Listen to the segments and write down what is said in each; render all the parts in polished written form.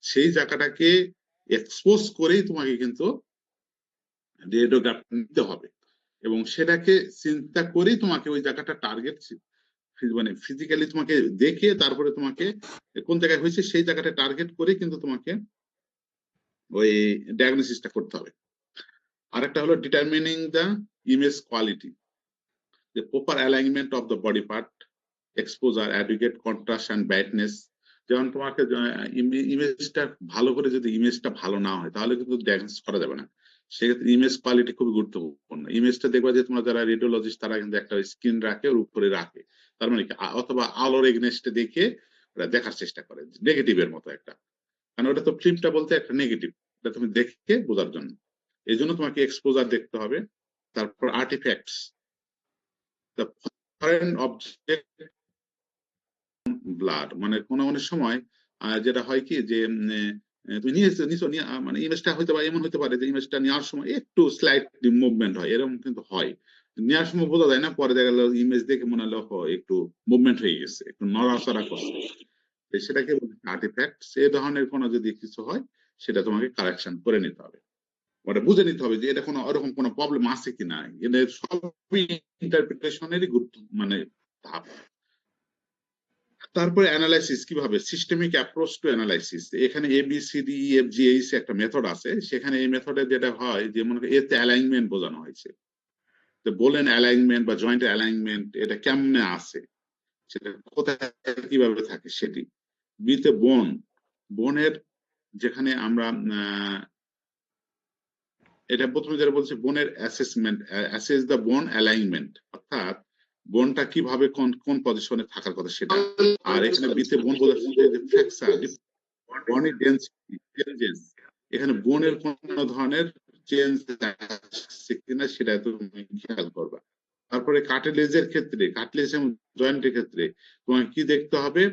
সেই জায়গাটাকে এক্সপোজ করেই তোমাকে কিন্তু রেডিওগ্রাফ নিতে হবে, এবং সেটাকে চিন্তা করেই তোমাকে ওই জায়গাটা টার্গেট মানে ফিজিক্যালি তোমাকে দেখে তারপরে তোমাকে কোন জায়গায় হয়েছে সেই জায়গাটা টার্গেট করে কিন্তু তোমাকে ওই ডায়াগনোসিসটা করতে হবে। আরেকটা হলো determining the image quality, the proper alignment of the body part, exposure, adequate contrast and brightness। যেমন তোমাকে ইমেজটা ভালো করে, যদি ইমেজটা ভালো না হয় তাহলে কিন্তু ডায়াগনোসিস করা যাবে না। সেক্ষেত্রে ইমেজ কোয়ালিটি খুবই গুরুত্বপূর্ণ। ইমেজটা দেখবা যে তোমরা যারা রেডিওলজিস্ট তারা কিন্তু একটা স্ক্রিন রাখে, ওর উপরে রাখে, তার মানে অথবা আলোর এগনেস্টে দেখে ওরা দেখার চেষ্টা করে নেগেটিভের মতো একটা, কারণ ওটা তো ফিল্মটা বলতে একটা নেগেটিভ, এটা তুমি দেখে বোঝার জন্য। এই জন্য তোমাকে এক্সপোজার দেখতে হবে। তারপর artefacts, the foreign object blood, মানে কোনো অনেক সময় যেটা হয় কি যে তুমি নিয়েছো মানে ইমেজটা হইতে পারে, এমন হইতে পারে যে ইমেজটা নেওয়ার সময় একটু স্লাইটলি মুভমেন্ট হয়, এরকম কিন্তু হয়, নেওয়ার সময় বোঝা যায় না, পরে দেখা গেল ইমেজ দেখে মনে হলো একটু মুভমেন্ট হয়ে গেছে, একটু নড়াচড়া করছে, সেটাকে আর্টিফ্যাক্ট। এই ধরনের কোনো যদি কিছু হয় সেটা তোমাকে কারেকশন করে নিতে হবে, ওটা বুঝে নিতে হবে যে এটা কোনো ওরকম কোনো প্রবলেম আছে কিনা। এদের সবই ইন্টারপ্রিটেশনেরই গুরুত্ব মানে ধাপ। তারপরে অ্যানালাইসিস কিভাবে, সিস্টেমিক অ্যাপ্রোচ টু অ্যানালাইসিস। এখানে ABCDEFGH একটা মেথড আছে, সেখানে এই মেথডে যেটা হয় যে মনে করি এতে অ্যালাইনমেন্ট বোঝানো হয়েছে, তো বলেন অ্যালাইনমেন্ট বা জয়েন্ট অ্যালাইনমেন্ট এটা কেমনে আছে, সেটা কোথায় কিভাবে থাকে সেটি। বিতে বনের যেখানে আমরা এটা প্রথমে যেটা বলছে বোনের assessment, assess the bone alignment, অর্থাৎ বোনটা কিভাবে কোন কোন পজিশনে থাকার কথা সেটা। আর এখানে বিতে বোন বোঝাচ্ছে যে ফ্র্যাকচার, বনি ডেন্সিটি চেঞ্জেস, এখানে বোনের কোন ধরনের চেঞ্জ আসছে কিনা সেটা তুমি খেয়াল করবা। তারপরে কার্টিলেজের ক্ষেত্রে, কার্টিলেজ এবং জয়েন্টের ক্ষেত্রে তোমাকে কি দেখতে হবে,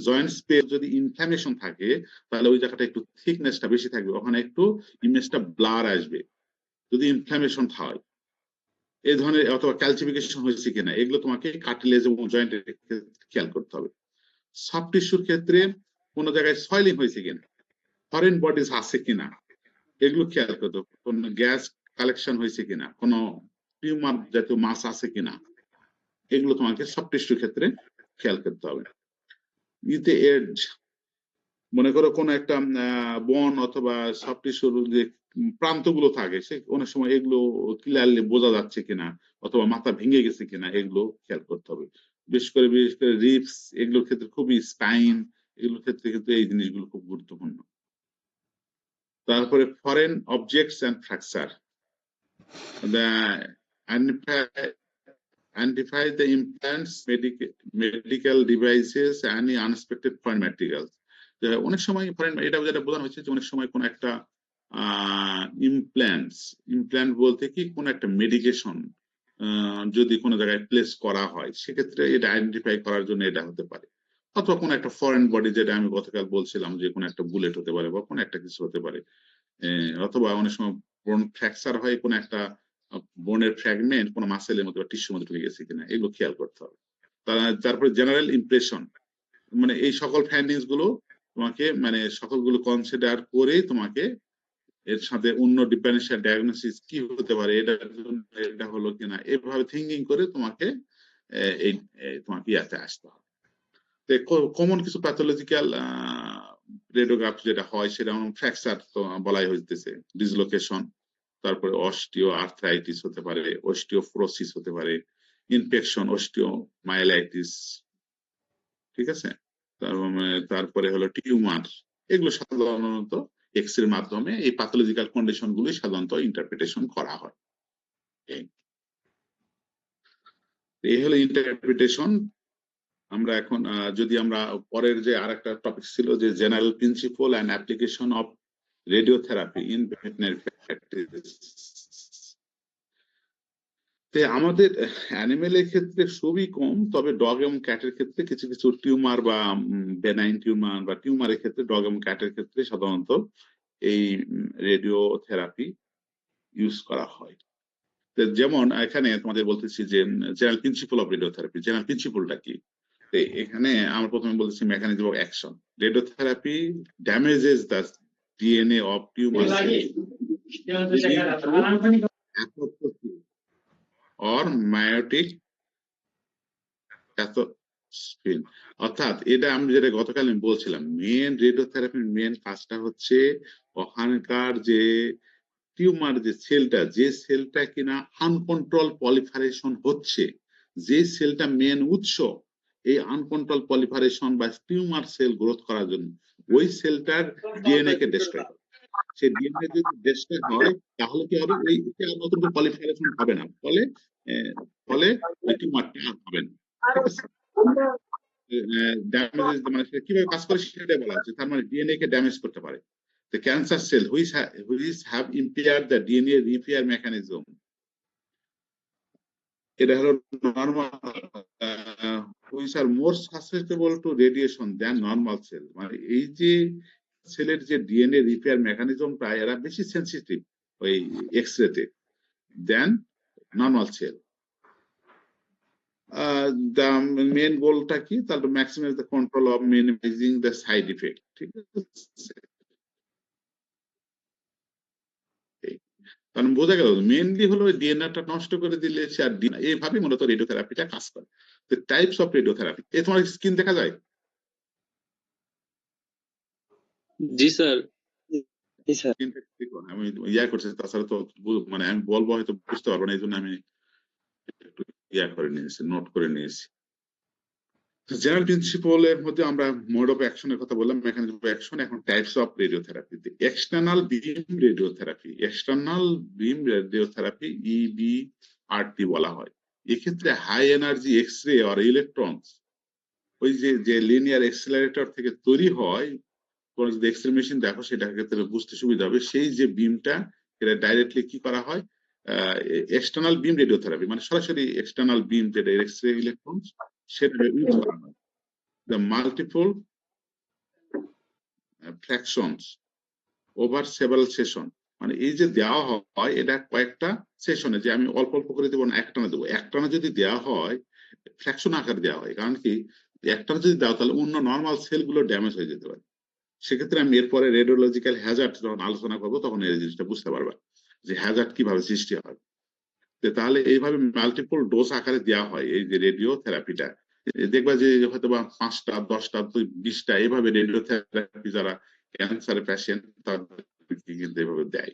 জয়েন্ট স্পেস যদি ইনফ্ল্যামেশন থাকে তাহলে ওই জায়গাটা একটু থিকনেসটা বেশি থাকবে, ওখানে একটু ইমেজটা ব্লার আসবে যদি ইনফ্ল্যামেশন হয় এই ধরনের, অথবা ক্যালসিফিকেশন হয়েছে কিনা, এগুলো তোমাকে কার্টিলেজ এবং জয়েন্টের খেয়াল করতে হবে। সফট টিস্যুর ক্ষেত্রে কোনো জায়গায় সয়েলিং হয়েছে কিনা, ফরেন বডিজ আছে কিনা, এগুলো খেয়াল করতে হবে। কোন গ্যাস কালেকশন হয়েছে কিনা, কোনো টিউমার জাতীয় মাস আছে কিনা, এগুলো তোমাকে সফট টিস্যুর ক্ষেত্রে খেয়াল করতে হবে। ইতে এডজ, মনে করো কোন একটা বন অথবা সফট টিস্যুর যে প্রান্তগুলো থাকে সে অনেক সময় এগুলো ক্লিয়ারলি বোঝা যাচ্ছে কিনা, অথবা মাথা ভেঙে গেছে কিনা, এগুলো খেয়াল করতে হবে। বিশেষ করে রিপস, এগুলোর ক্ষেত্রে খুবই, স্পাইন, এগুলোর ক্ষেত্রে কিন্তু এই জিনিসগুলো খুব গুরুত্বপূর্ণ। তারপরে foreign objects and fracture, identify the implants, medical devices, any unexpected foreign materials। অনেক সময় ফরেন, এটা যেটা বোঝানো হচ্ছে যে অনেক সময় কোন একটা ইমপ্ল্যান্ট বলতে কি কোন একটা মেডিকেশন যদি কোনো জায়গায় প্লেস করা হয় সেক্ষেত্রে এটা আইডেন্টিফাই করার জন্য এটা হতে পারে, অথবা কোন একটা ফরেন বডি, যেটা আমি গতকাল বলছিলাম যে কোনো একটা বুলেট হতে পারে বা কোনো একটা কিছু হতে পারে, অথবা অনেক সময় বোন ফ্র্যাকচার হয়, কোন একটা বোনের ফ্র্যাগমেন্ট কোনো মাসেলের মধ্যে বা টিস্যুর মধ্যে ঢুকে গেছে কিনা, এগুলো খেয়াল করতে হবে। তারপরে জেনারেল ইমপ্রেশন, মানে এই সকল ফাইন্ডিংস গুলো তোমাকে মানে সকলগুলো কনসিডার করে তোমাকে এর সাথে অন্য ডিফারেন্সিয়াল ডায়াগনোসিস কি হতে পারে, এটা হলো কিনা, এভাবে থিঙ্কিং করে তোমাকে এই তোমাকে ইয়াতে আসতে হবে। কমন কিছু প্যাথোলজিক্যাল রেডিওগ্রাফ যেটা হয় সেটা ফ্র্যাকচার তো বলাই হইতেছে, ডিসলোকেশন, তারপরে অস্টিও আর্থ্রাইটিস হতে পারে, অস্টিওফ্রোসিস হতে পারে, ইনফেকশন, অস্টিওমাইলাইটিস, ঠিক আছে। তারপরে হলো টিউমার, এগুলো সাধারণত এক্স রে মাধ্যমে এই প্যাথোলজিক্যাল কন্ডিশন গুলি সাধারণত ইন্টারপ্রিটেশন করা হয়। এই হলো ইন্টারপ্রিটেশন। আমরা এখন যদি আমরা পরের যে আরেকটা টপিক ছিল যে general principle and application of radiotherapy in veterinary practice. আমাদের অ্যানিমেলের ক্ষেত্রে খুবই কম, তবে ডগ এবং ক্যাটের ক্ষেত্রে কিছু কিছু টিউমার বা বেনাইন টিউমার বা টিউমারের ক্ষেত্রে ডগ এবং ক্যাটের ক্ষেত্রে সাধারণত এই রেডিওথেরাপি ইউজ করা হয়। যেমন এখানে তোমাদের বলতেছি যে general principle of radiotherapy, general প্রিন্সিপলটা কি, এখানে আমরা প্রথমে বলছি mechanism of action. Radiotherapy damages the DNA of tumour or meiotic প্যাথোফিন। অর্থাৎ এটা আমি যেটা গতকাল আমি বলছিলাম, মেন রেডিওথেরাপির মেন কাজটা হচ্ছে ওখানকার যে টিউমার যে সেলটা কিনা আনকন্ট্রোল পলিফারেশন হচ্ছে, যে সেলটা মেন উৎস এই আনকন্ট্রোল পলিফারেশন বা টিউমার সেল গ্রোথ করার জন্য, ওই সেলটার ডিএনএ কে ডিস্ট্রয় করে। সেই ডিএনএ যদি ডিস্ট্রয় হয় তাহলে কি হবে, ওই নতুন করে পলিফারেশন হবে না, ফলে ফলে ওই টিউমারটা হবে না। ঠিক আছে, ড্যামেজ মানে কিভাবে কাজ করে সেটাই বলা হচ্ছে। তার মানে ডিএনএ কে ড্যামেজ করতে পারে। The cancer cell which have impaired the DNA repair mechanism. এটা হলো normal, which are more susceptible to radiation than normal cell. মানে এই যে সেলের যে ডিএনএ রিপেয়ার মেকানিজমটা এরা বেশি সেনসিটিভ ওই এক্সরেতে than normal cell. The main গোলটা কি, তাহলে maximise the control of minimising the side effect. ঠিক আছে, কারণ বোঝা গেল মেনলি হলো ডিএনএটা নষ্ট করে দিলে সে আর এইভাবে মূলত রেডিওথেরাপিটা কাজ করে। টাইপস অফ রেডিওথেরাপি, এ তোমার স্ক্রিন দেখা যায়? জি স্যার। আমি ইয়া করছি, তাছাড়া তো মানে আমি বলবো হয়তো বুঝতে পারবো না, এই জন্য আমি একটু ইয়া করে নিয়েছি, নোট করে নিয়েছি। জেনারেল প্রিন্সিপলের মধ্যে আমরা মোড অফ অ্যাকশনের কথা বললাম, মেকানিজম অফ অ্যাকশন। এখন types of radiotherapy. External beam radiotherapy, external beam radiotherapy EBRT বলা হয়। এক্ষেত্রে হাই এনার্জি এক্স রে আর ইলেকট্রনস, ওই যে লিনিয়ার এক্সেলারেটর থেকে তৈরি হয়, কোন যদি এক্স রে মেশিন দেখো সেটা ক্ষেত্রে বুঝতে সুবিধা হবে। সেই যে বিমটা এটা ডাইরেক্টলি কি করা হয়, এক্সটার্নাল বিম রেডিওথেরাপি মানে সরাসরি এক্সটার্নাল বিম যেটা এক্স রে ইলেকট্রনস সেটা ইউজ করা হয়। The multiple fractions over several session, মানে এই যে দেওয়া হয় এটা কয়েকটা সেশনে, যে আমি অল্প অল্প করে দেবো না একটানা দেবো। একটানা যদি দেওয়া হয় ফ্র্যাকশন আকারে দেওয়া হয়, কারণ কি একটানা যদি দাও তাহলে অন্য নর্মাল সেলগুলো ড্যামেজ হয়ে যেতে পারে। সেক্ষেত্রে আমি এরপরে রেডিওলজিক্যাল হ্যাজার্ড যখন আলোচনা করবো তখন এই জিনিসটা বুঝতে পারবা যে হ্যাজার্ড কিভাবে সৃষ্টি হয়। তাহলে এইভাবে মাল্টিপল ডোজ আকারে দেওয়া হয় এই যে রেডিও থেরাপিটা। দেখবা যে হয়তো বা 5টা 10টা 20টা এভাবে রেডিও থেরাপি যারা ক্যান্সারের পেশেন্ট তাদেরকে কিন্তু এভাবে দেয়।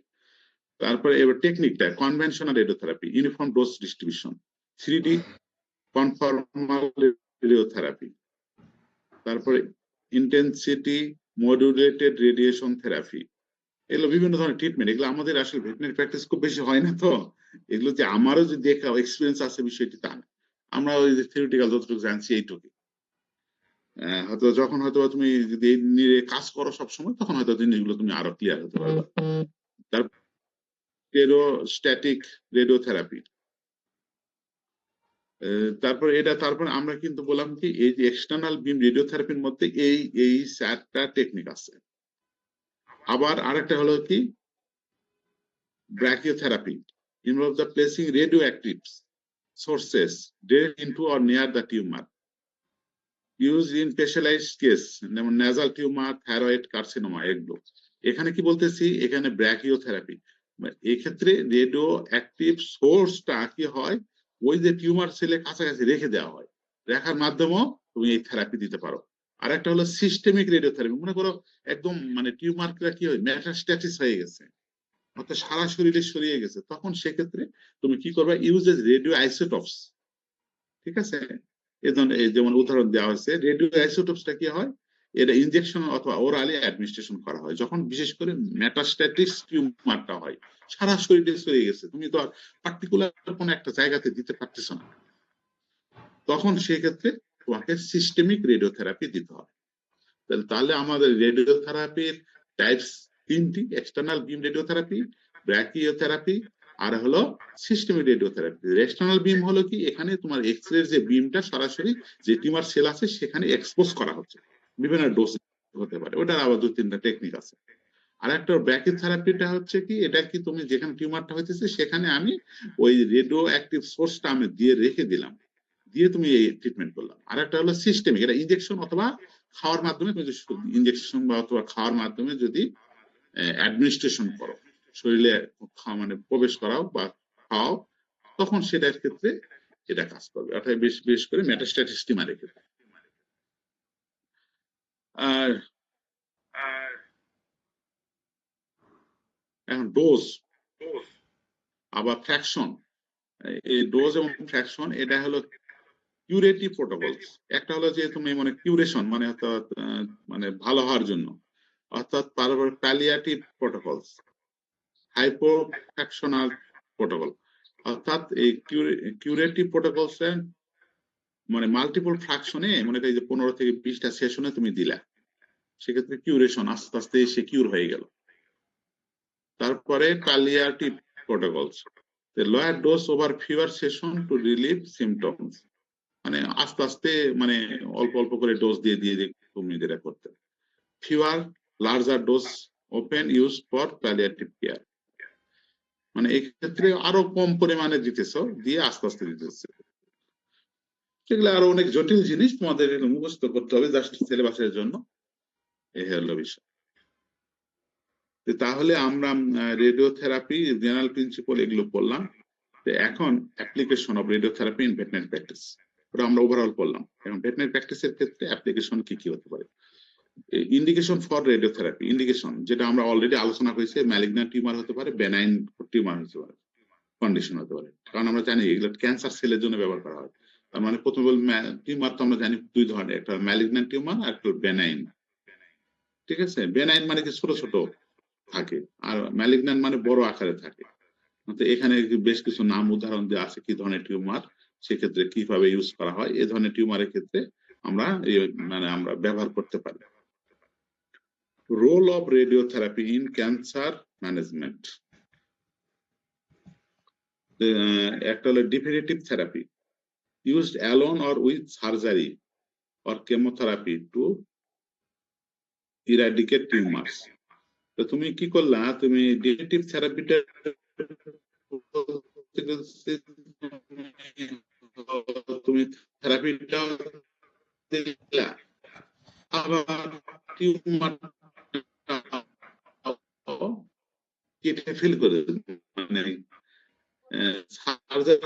তারপরে এবার টেকনিকটা conventional radiotherapy, uniform dose distribution, 3D conformal radiotherapy, তারপরে ইন্টেন্সিটি মডুলেটেড রেডিয়েশন থেরাপি। এগুলো বিভিন্ন ধরনের ট্রিটমেন্ট, এগুলো আমাদের আসলে ভেটেরিনারি প্র্যাকটিস খুব বেশি হয় না, তো এগুলো যে আমারও যে দেখা এক্সপিরিয়েন্স আছে বিষয়টি তা না। আমরা ওই যে থিওরিটিক্যাল যতটুকু জানছি এইটুকু। হয়তো যখন হয়তো তুমি যদি এই নিয়ে কাজ করো সবসময় তখন হয়তো জিনিসগুলো তুমি আরো ক্লিয়ার হতে পারবে। তারপর স্ট্যাটিক রেডিওথেরাপি, তারপর আমরা কিন্তু বললাম কি এই যে এক্সটার্নাল বিম রেডিওথেরাপির মধ্যে এই 4টা টেকনিক আছে। আবার আরেকটা হলো কি ব্র্যাকিওথেরাপি, involves the placing radioactive sources directly into or near the tumor, used in specialized case যেমন nasal tumor, thyroid carcinoma এগুলো। এখানে কি বলতেছি, এখানে ব্র্যাকিওথেরাপি এক্ষেত্রে রেডিও অ্যাক্টিভ সোর্সটা কি হয় ওই যে টিউমার সেলে কাছাকাছি রেখে দেওয়া হয়, রাখার মাধ্যমেও তুমি এই থেরাপি দিতে পারো। আর একটা হলো সিস্টেমিক রেডিওথেরাপি, মনে করো একদম মানে টিউমারটা কি হয় মেটাস্ট্যাটিস হয়ে গেছে অর্থাৎ সারা শরীরে ছড়িয়ে গেছে, তখন সেক্ষেত্রে তুমি কি করবে, ইউজেস রেডিও আইসোটোপস। ঠিক আছে, যেমন উদাহরণ দেওয়া হয়েছে রেডিও আইসোটোপসটা কি হয়, এটা ইনজেকশন অথবা ওরালি অ্যাডমিনিস্ট্রেশন করা হয় যখন বিশেষ করে মেটাস্ট্যাটিস টিউমারটা হয়, সারা শরীরে ছড়িয়ে গেছে, তুমি তো আর পার্টিকুলার কোন একটা জায়গাতে দিতে পারতেছো না, তখন সেক্ষেত্রে তোমাকে সিস্টেমিক রেডিওথেরাপি দিতে হবে। তাহলে আমাদের রেডিওথেরাপির টাইপস 3টি, এক্সটার্নাল বিম রেডিওথেরাপি, ব্র্যাকিওথেরাপি, আর হলো সিস্টেমিক রেডিওথেরাপি। এক্সটার্নাল বিম হলো কি, এখানে তোমার এক্স-রে যে বিমটা সরাসরি যে টিউমার সেল আছে সেখানে এক্সপোজ করা হচ্ছে, বিভিন্ন ডোজ হতে পারে, ওটার আবার 2-3টা টেকনিক আছে। আর একটা ব্র্যাকিওথেরাপিটা হচ্ছে কি, এটা কি তুমি যেখানে টিউমারটা হইতেছে সেখানে আমি ওই রেডিও অ্যাক্টিভ সোর্সটা আমি দিয়ে রেখে দিলাম, দিয়ে তুমি এই ট্রিটমেন্ট করলাম। আর একটা হলো সিস্টেমিক, এটা ইনজেকশন অথবা খাওয়ার মাধ্যমে তুমি ইনজেকশন বা অথবা খাওয়ার মাধ্যমে যদি অ্যাডমিনিস্ট্রেশন করো, শরীরে মানে প্রবেশ করাও বা খাওয়াও, তখন সেটার ক্ষেত্রে এটা কাজ করবে, অর্থাৎ বিশেষ করে মেটাস্ট্যাটিস টিউমারের ক্ষেত্রে। আর এখন ডোজ আবার ফ্র্যাকশন, এই ডোজ এবং ফ্র্যাকশন এটা হলো কিউরেটিভ প্রোটোকলস। একটা হলো যে তুমি মানে কিউরেশন মানে অর্থাৎ মানে ভালো হওয়ার জন্য, অর্থাৎ প্যালিয়েটিভ প্রোটোকলস, হাইপোফ্র্যাকশনাল প্রোটোকল। অর্থাৎ এই কিউরেটিভ প্রোটোকলস মানে মাল্টিপল ফ্র্যাকশনে, মনে করি যে 15 থেকে 20টা সেশনে তুমি দিলা, সেক্ষেত্রে কিউরেশন আস্তে আস্তে সে কিউর হয়ে গেল। তারপরে palliative protocols, lower dose over fewer session to relieve symptoms, মানে আস্তে আস্তে মানে অল্প অল্প করে ডোজ দিয়ে দিয়ে তুমি যেটা করতে। Fever larger dose open use for palliative care, মানে এই ক্ষেত্রে আরো কম পরিমাণে দিতেছ, দিয়ে আস্তে আস্তে দিতেছে। সেগুলো আরো অনেক জটিল জিনিস, তোমাদের মুখস্থ করতে হবে জাস্ট সিলেবাসের জন্য। এই হলো বিষয়। তাহলে আমরা রেডিওথেরাপি জেনারেল প্রিন্সিপাল এগুলো পড়লাম। এখন application of radiotherapy in veterinary practice, ওটা আমরা ওভারঅল পড়লাম। এখন ভেটেরিনারি প্র্যাকটিসের ক্ষেত্রে অ্যাপ্লিকেশন কি কি হতে পারে। ইন্ডিকেশন ফর রেডিওথেরাপি, ইন্ডিকেশন যেটা আমরা অলরেডি আলোচনা করেছি, ম্যালিগন্যান্ট টিউমার হতে পারে, বেনাইন টিউমার হতে পারে, কন্ডিশন হতে পারে। কারণ আমরা জানি এগুলো ক্যান্সার সেলের জন্য ব্যবহার করা হয়। তার মানে প্রথমে বল টিউমার তো আমরা জানি দুই ধরনের, একটা ম্যালিগন্যান্ট টিউমার আর একটা বেনাইন। ঠিক আছে, বেনাইন মানে কি ছোট ছোট থাকে, আর ম্যালিগন্যান্ট মানে বড় আকারে থাকে। তো এখানে বেশ কিছু নাম উদাহরণ দেওয়া আছে কি ধরনের টিউমার, সেক্ষেত্রে কিভাবে ইউজ করা হয়, এই ধরনের টিউমারের ক্ষেত্রে আমরা মানে আমরা ব্যবহার করতে পারি। Role of radiotherapy in cancer management, একটা হলো definitive therapy used alone or with surgery or chemotherapy to eradicate tumors. তো তুমি কি করলা, তুমি ডিফিনিটিভ থেরাপিটা তুমি থেরাপিটা দিলা, আবার টিউমার কেটে ফেল করে মানে সার্জারি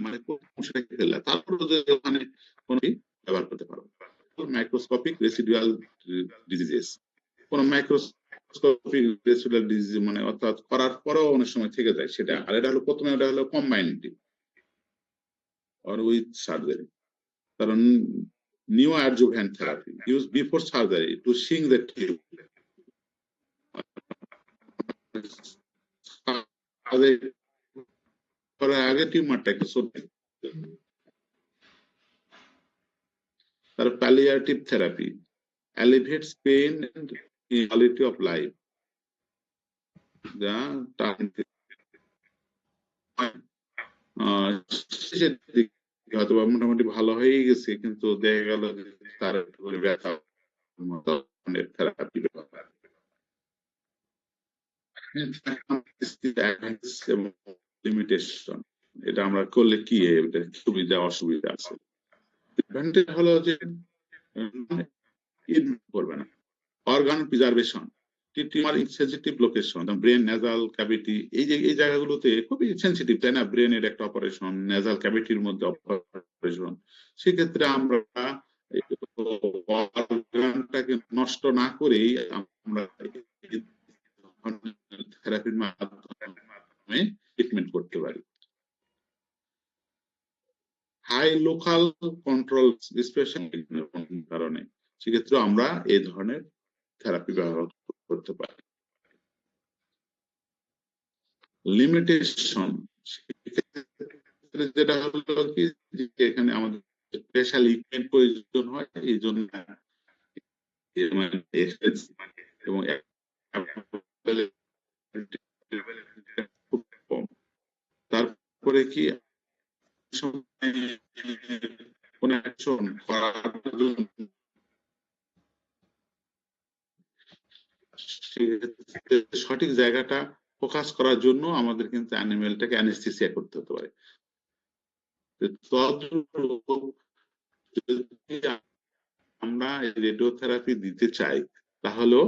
মানে সেটা ফেললা, তারপরে ওখানে কোনো ব্যবহার করতে পারো। মাইক্রোস্কোপিক রেসিডুয়াল ডিজিজেস, কোন মাইক্রোস্কোপিক রেসিডুয়াল ডিজিজ মানে অর্থাৎ করার পরেও অনেক সময় থেকে যায় সেটা। আর এটা হলো প্রথমে ওটা হলো কম্বাইন্ড or with surgery. কারণ neoadjuvant therapy used before surgery to shrink the tube. আগে টিউমারটাকে সত্যি। তার palliative therapy alleviates pain and quality of life, যা হয়তো মোটামুটি ভালো হয়ে গেছে, কিন্তু দেখা গেল তার ব্যথা থেরাপি ব্যবহার। লিমিটেশন, এটা আমরা করলে কি সুবিধা অসুবিধা আছে। অ্যাডভান্টেজ হলো যে করবে না, organ preservation, tumour sensitive location, brain nasal cavity, এই জায়গাগুলোতে খুবই সেনসিটিভ, তাই না? ব্রেনের একটা অপারেশন, নেজাল ক্যাভিটির মধ্যে অপারেশন, সেক্ষেত্রে আমরা অর্গানটাকে নষ্ট না করেই আমরা থেরাপির মাধ্যমে ট্রিটমেন্ট করতে পারি। হাই লোকাল কন্ট্রোল স্পেশালি কারণে সেক্ষেত্রে আমরা এই ধরনের থেরাপি ব্যবহার করতে পারি। লিমিটেশন, যেটা হলো কি এখানে আমাদের স্পেশাল ইকুইপমেন্ট প্রয়োজন হয়, এই জন্য এবং খুব কম। তারপরে কি কোন অ্যাকশন করার জন্য সঠিক জায়গাটা ফোকাস করার জন্য আমাদের কিন্তু অ্যানিমেলটাকে অ্যানেস্থেসিয়া করতে হতে পারে। তদ্রূপ যদি আমরা রেডিওথেরাপি দিতে চাই তাহলেও